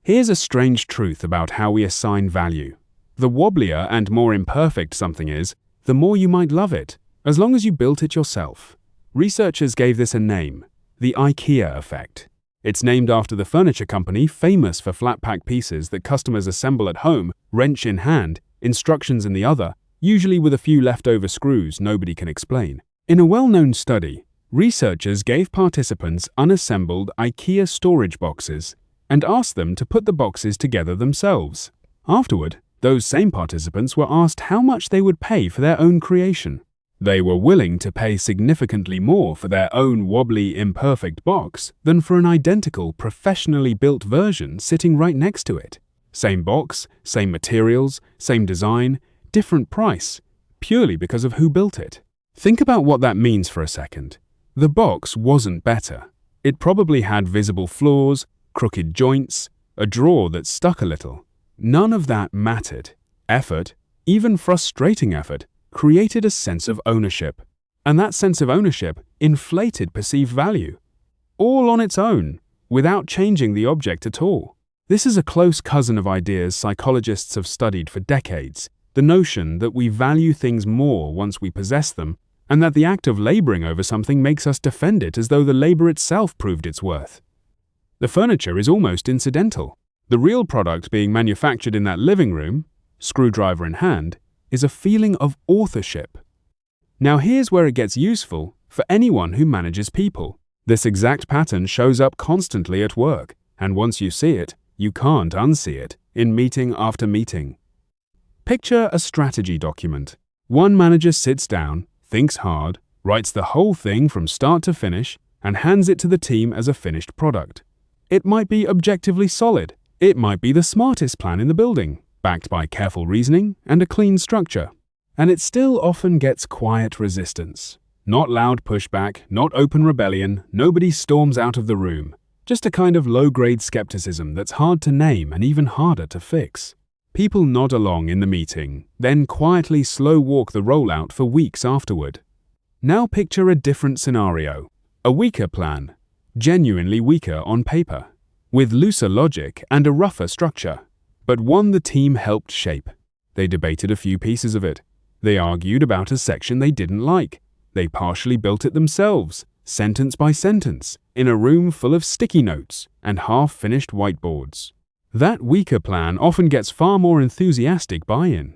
Here's a strange truth about how we assign value. The wobblier and more imperfect something is, the more you might love it, as long as you built it yourself. Researchers gave this a name, the IKEA effect. It's named after the furniture company famous for flat-pack pieces that customers assemble at home, wrench in hand, instructions in the other, usually with a few leftover screws nobody can explain. In a well-known study, researchers gave participants unassembled IKEA storage boxes and asked them to put the boxes together themselves. Afterward, those same participants were asked how much they would pay for their own creation. They were willing to pay significantly more for their own wobbly, imperfect box than for an identical, professionally built version sitting right next to it. Same box, same materials, same design, different price, purely because of who built it. Think about what that means for a second. The box wasn't better. It probably had visible flaws, crooked joints, a drawer that stuck a little. None of that mattered. Effort, even frustrating effort, created a sense of ownership. And that sense of ownership inflated perceived value. All on its own, without changing the object at all. This is a close cousin of ideas psychologists have studied for decades. The notion that we value things more once we possess them, and that the act of laboring over something makes us defend it as though the labor itself proved its worth. The furniture is almost incidental. The real product being manufactured in that living room, screwdriver in hand, is a feeling of authorship. Now here's where it gets useful for anyone who manages people. This exact pattern shows up constantly at work, and once you see it, you can't unsee it in meeting after meeting. Picture a strategy document. One manager sits down, thinks hard, writes the whole thing from start to finish, and hands it to the team as a finished product. It might be objectively solid. It might be the smartest plan in the building, backed by careful reasoning and a clean structure. And it still often gets quiet resistance. Not loud pushback, not open rebellion, nobody storms out of the room. Just a kind of low-grade skepticism that's hard to name and even harder to fix. People nod along in the meeting, then quietly slow walk the rollout for weeks afterward. Now picture a different scenario. A weaker plan. Genuinely weaker on paper, with looser logic and a rougher structure, but one the team helped shape. They debated a few pieces of it. They argued about a section they didn't like. They partially built it themselves, sentence by sentence, in a room full of sticky notes and half-finished whiteboards. That weaker plan often gets far more enthusiastic buy-in.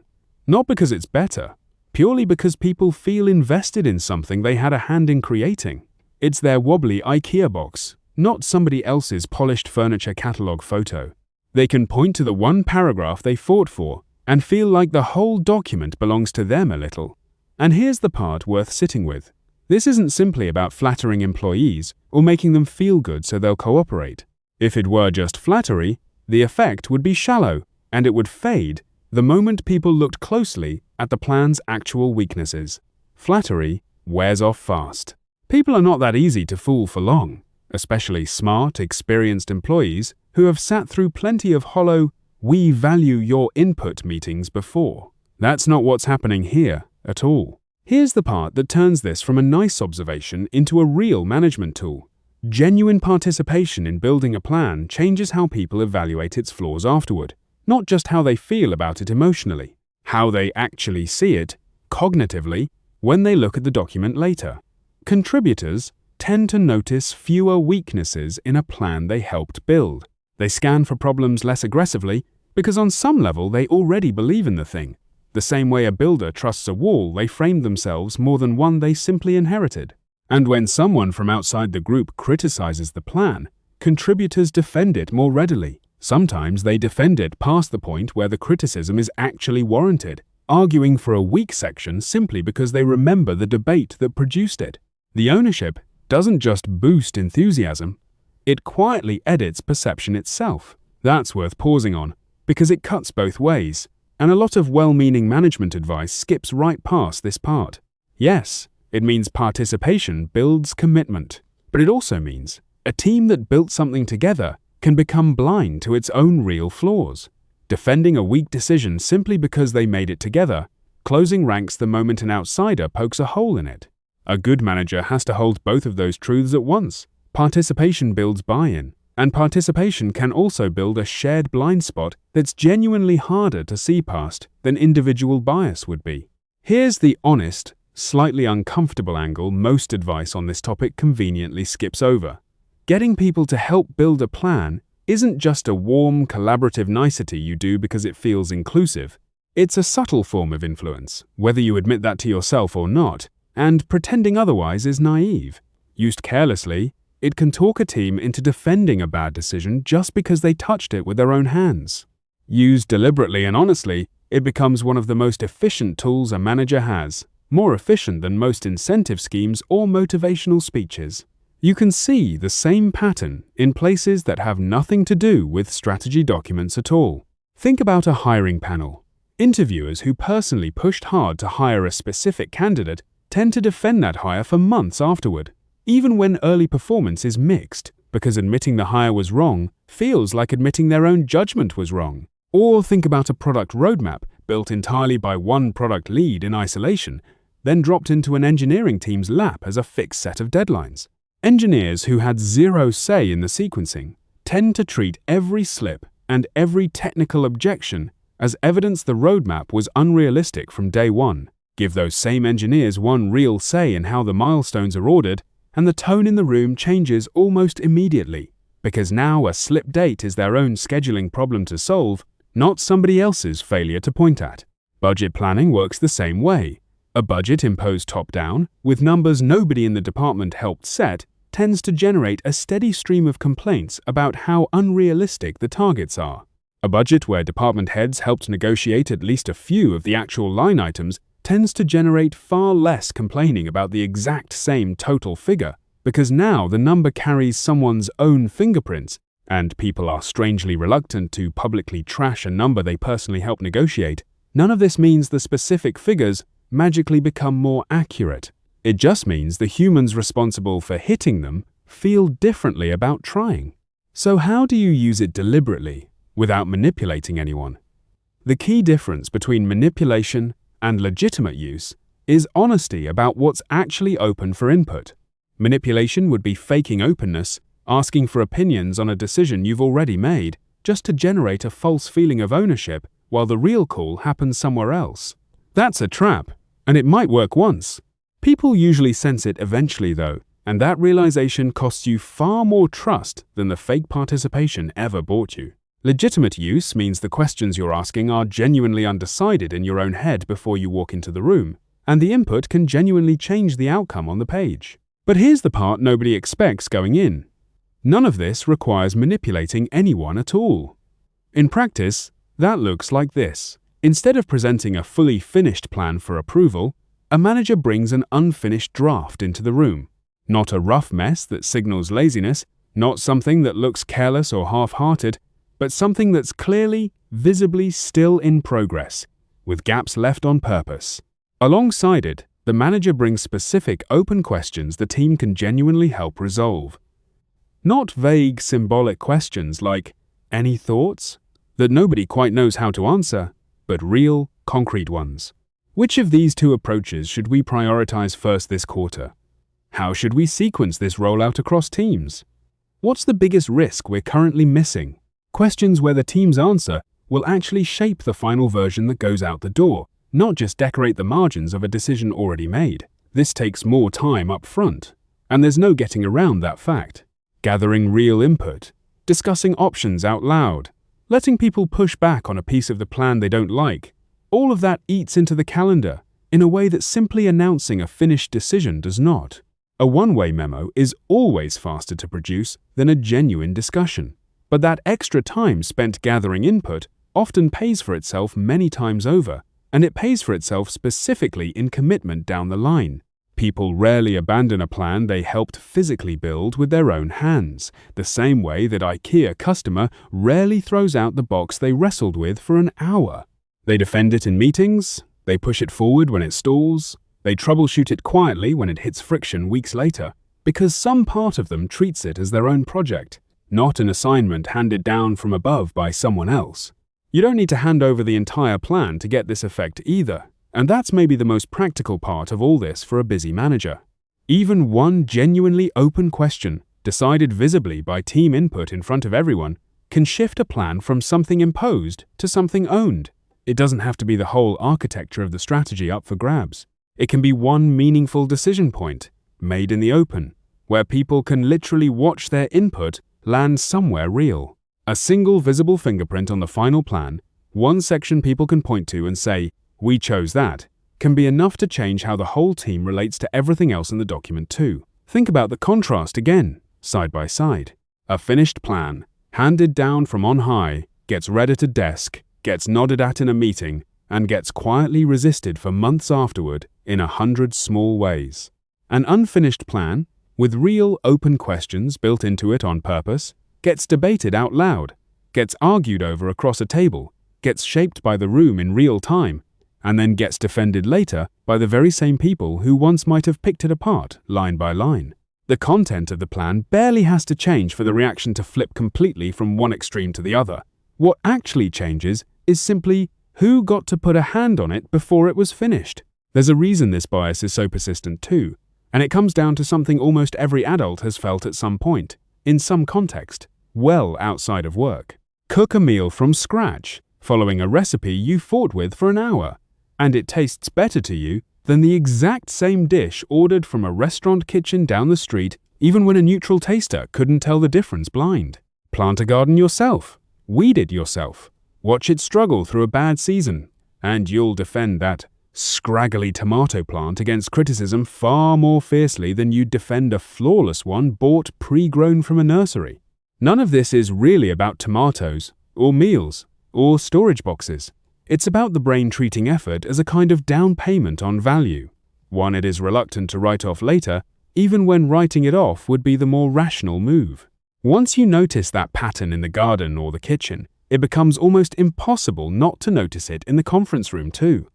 Not because it's better, purely because people feel invested in something they had a hand in creating. It's their wobbly IKEA box, not somebody else's polished furniture catalog photo. They can point to the one paragraph they fought for and feel like the whole document belongs to them a little. And here's the part worth sitting with. This isn't simply about flattering employees or making them feel good so they'll cooperate. If it were just flattery, the effect would be shallow and it would fade the moment people looked closely at the plan's actual weaknesses. Flattery wears off fast. People are not that easy to fool for long, especially smart, experienced employees who have sat through plenty of hollow, "we value your input" meetings before. That's not what's happening here at all. Here's the part that turns this from a nice observation into a real management tool. Genuine participation in building a plan changes how people evaluate its flaws afterward, not just how they feel about it emotionally, how they actually see it, cognitively, when they look at the document later. Contributors tend to notice fewer weaknesses in a plan they helped build. They scan for problems less aggressively because on some level they already believe in the thing, the same way a builder trusts a wall they framed themselves more than one they simply inherited. And when someone from outside the group criticizes the plan, contributors defend it more readily. Sometimes they defend it past the point where the criticism is actually warranted, arguing for a weak section simply because they remember the debate that produced it. The ownership doesn't just boost enthusiasm, it quietly edits perception itself. That's worth pausing on, because it cuts both ways, and a lot of well-meaning management advice skips right past this part. Yes, it means participation builds commitment, but it also means a team that built something together can become blind to its own real flaws, defending a weak decision simply because they made it together, closing ranks the moment an outsider pokes a hole in it. A good manager has to hold both of those truths at once. Participation builds buy-in, And participation can also build a shared blind spot that's genuinely harder to see past than individual bias would be. Here's the honest, slightly uncomfortable angle most advice on this topic conveniently skips over. Getting people to help build a plan isn't just a warm, collaborative nicety you do because it feels inclusive. It's a subtle form of influence, whether you admit that to yourself or not, and pretending otherwise is naive. Used carelessly, it can talk a team into defending a bad decision just because they touched it with their own hands. Used deliberately and honestly, it becomes one of the most efficient tools a manager has, more efficient than most incentive schemes or motivational speeches. You can see the same pattern in places that have nothing to do with strategy documents at all. Think about a hiring panel. Interviewers who personally pushed hard to hire a specific candidate tend to defend that hire for months afterward, even when early performance is mixed, because admitting the hire was wrong feels like admitting their own judgment was wrong. Or think about a product roadmap built entirely by one product lead in isolation, then dropped into an engineering team's lap as a fixed set of deadlines. Engineers who had zero say in the sequencing tend to treat every slip and every technical objection as evidence the roadmap was unrealistic from day one. Give those same engineers one real say in how the milestones are ordered, and the tone in the room changes almost immediately, because now a slip date is their own scheduling problem to solve, not somebody else's failure to point at. Budget planning works the same way. A budget imposed top-down, with numbers nobody in the department helped set, tends to generate a steady stream of complaints about how unrealistic the targets are. A budget where department heads helped negotiate at least a few of the actual line items tends to generate far less complaining about the exact same total figure, because now the number carries someone's own fingerprints, and people are strangely reluctant to publicly trash a number they personally helped negotiate. None of this means the specific figures magically become more accurate. It just means the humans responsible for hitting them feel differently about trying. So how do you use it deliberately, without manipulating anyone? The key difference between manipulation and legitimate use is honesty about what's actually open for input. Manipulation would be faking openness, asking for opinions on a decision you've already made, just to generate a false feeling of ownership while the real call happens somewhere else. That's a trap, and it might work once. People usually sense it eventually though, and that realization costs you far more trust than the fake participation ever bought you. Legitimate use means the questions you're asking are genuinely undecided in your own head before you walk into the room, and the input can genuinely change the outcome on the page. But here's the part nobody expects going in. None of this requires manipulating anyone at all. In practice, that looks like this. Instead of presenting a fully finished plan for approval, a manager brings an unfinished draft into the room. Not a rough mess that signals laziness, not something that looks careless or half-hearted, but something that's clearly, visibly still in progress, with gaps left on purpose. Alongside it, the manager brings specific open questions the team can genuinely help resolve. Not vague symbolic questions like, "Any thoughts?" that nobody quite knows how to answer, but real, concrete ones. Which of these two approaches should we prioritize first this quarter? How should we sequence this rollout across teams? What's the biggest risk we're currently missing? Questions where the team's answer will actually shape the final version that goes out the door, not just decorate the margins of a decision already made. This takes more time up front, and there's no getting around that fact. Gathering real input, discussing options out loud, letting people push back on a piece of the plan they don't like, all of that eats into the calendar in a way that simply announcing a finished decision does not. A one-way memo is always faster to produce than a genuine discussion. But that extra time spent gathering input often pays for itself many times over, and it pays for itself specifically in commitment down the line. People rarely abandon a plan they helped physically build with their own hands, the same way that IKEA customer rarely throws out the box they wrestled with for an hour. They defend it in meetings, they push it forward when it stalls, they troubleshoot it quietly when it hits friction weeks later, because some part of them treats it as their own project, not an assignment handed down from above by someone else. You don't need to hand over the entire plan to get this effect either, and that's maybe the most practical part of all this for a busy manager. Even one genuinely open question decided visibly by team input in front of everyone, can shift a plan from something imposed to something owned. It doesn't have to be the whole architecture of the strategy up for grabs. It can be one meaningful decision point, made in the open, where people can literally watch their input land somewhere real. A single visible fingerprint on the final plan, one section people can point to and say, "We chose that," can be enough to change how the whole team relates to everything else in the document too. Think about the contrast again, side by side. A finished plan, handed down from on high, gets read at a desk, gets nodded at in a meeting, and gets quietly resisted for months afterward in 100 small ways. An unfinished plan, with real open questions built into it on purpose, gets debated out loud, gets argued over across a table, gets shaped by the room in real time, and then gets defended later by the very same people who once might have picked it apart line by line. The content of the plan barely has to change for the reaction to flip completely from one extreme to the other. What actually changes is simply who got to put a hand on it before it was finished. There's a reason this bias is so persistent too, and it comes down to something almost every adult has felt at some point, in some context, well outside of work. Cook a meal from scratch, following a recipe you fought with for an hour, and it tastes better to you than the exact same dish ordered from a restaurant kitchen down the street, even when a neutral taster couldn't tell the difference blind. Plant a garden yourself, weed it yourself, watch it struggle through a bad season, and you'll defend that scraggly tomato plant against criticism far more fiercely than you'd defend a flawless one bought pre-grown from a nursery. None of this is really about tomatoes, or meals, or storage boxes. It's about the brain treating effort as a kind of down payment on value, one it is reluctant to write off later, even when writing it off would be the more rational move. Once you notice that pattern in the garden or the kitchen, it becomes almost impossible not to notice it in the conference room too.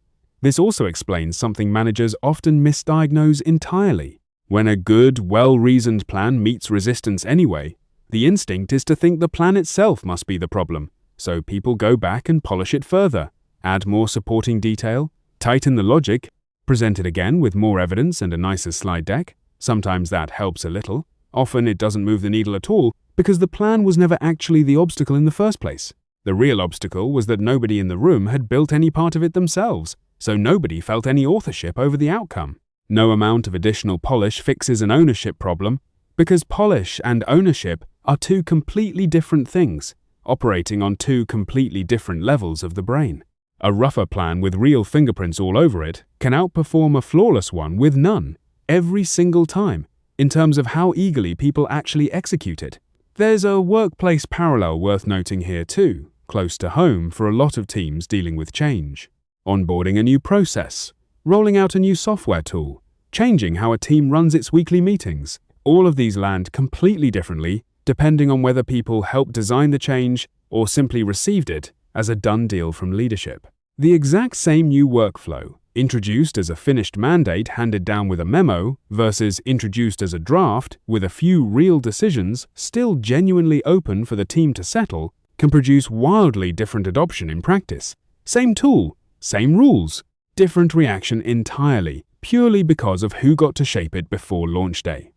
This also explains something managers often misdiagnose entirely. When a good, well-reasoned plan meets resistance anyway, the instinct is to think the plan itself must be the problem, so people go back and polish it further, add more supporting detail, tighten the logic, present it again with more evidence and a nicer slide deck. Sometimes that helps a little. Often it doesn't move the needle at all because the plan was never actually the obstacle in the first place. The real obstacle was that nobody in the room had built any part of it themselves, so nobody felt any authorship over the outcome. No amount of additional polish fixes an ownership problem, because polish and ownership are two completely different things, operating on two completely different levels of the brain. A rougher plan with real fingerprints all over it can outperform a flawless one with none, every single time, in terms of how eagerly people actually execute it. There's a workplace parallel worth noting here too, close to home for a lot of teams dealing with change. Onboarding a new process, rolling out a new software tool, changing how a team runs its weekly meetings. All of these land completely differently depending on whether people helped design the change or simply received it as a done deal from leadership. The exact same new workflow, introduced as a finished mandate handed down with a memo versus introduced as a draft with a few real decisions still genuinely open for the team to settle, can produce wildly different adoption in practice. Same tool, same rules, different reaction entirely, purely because of who got to shape it before launch day.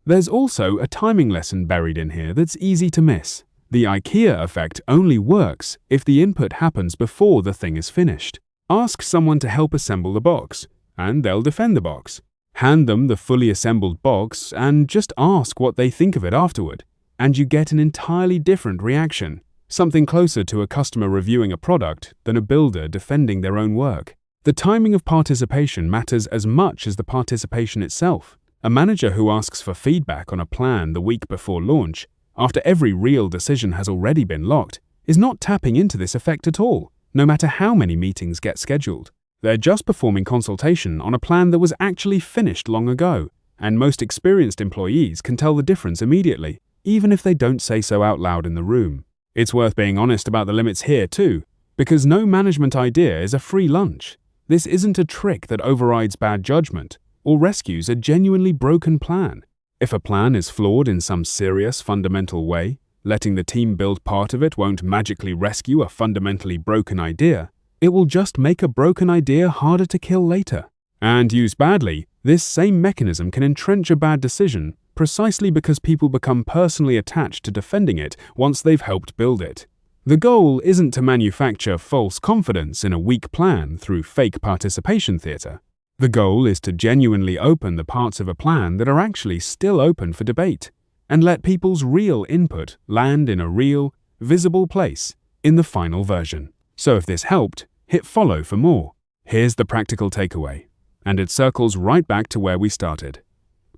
There's also a timing lesson buried in here that's easy to miss. The IKEA effect only works if the input happens before the thing is finished. Ask someone to help assemble the box, and they'll defend the box. Hand them the fully assembled box and just ask what they think of it afterward, and you get an entirely different reaction, something closer to a customer reviewing a product than a builder defending their own work. The timing of participation matters as much as the participation itself. A manager who asks for feedback on a plan the week before launch, after every real decision has already been locked, is not tapping into this effect at all, no matter how many meetings get scheduled. They're just performing consultation on a plan that was actually finished long ago, and most experienced employees can tell the difference immediately, even if they don't say so out loud in the room. It's worth being honest about the limits here too, because no management idea is a free lunch. This isn't a trick that overrides bad judgment or rescues a genuinely broken plan. If a plan is flawed in some serious, fundamental way, letting the team build part of it won't magically rescue a fundamentally broken idea. It will just make a broken idea harder to kill later. And used badly, this same mechanism can entrench a bad decision precisely because people become personally attached to defending it once they've helped build it. The goal isn't to manufacture false confidence in a weak plan through fake participation theater. The goal is to genuinely open the parts of a plan that are actually still open for debate, and let people's real input land in a real, visible place in the final version. So if this helped, hit follow for more. Here's the practical takeaway, and it circles right back to where we started.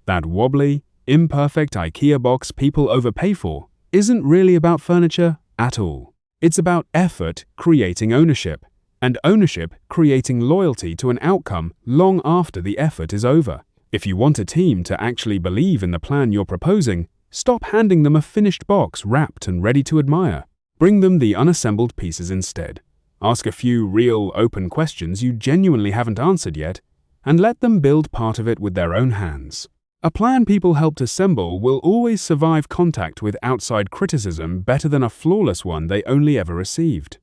That wobbly, imperfect IKEA box people overpay for isn't really about furniture at all. It's about effort creating ownership, and ownership creating loyalty to an outcome long after the effort is over. If you want a team to actually believe in the plan you're proposing, stop handing them a finished box wrapped and ready to admire. Bring them the unassembled pieces instead. Ask a few real, open questions you genuinely haven't answered yet, and let them build part of it with their own hands. A plan people helped assemble will always survive contact with outside criticism better than a flawless one they only ever received.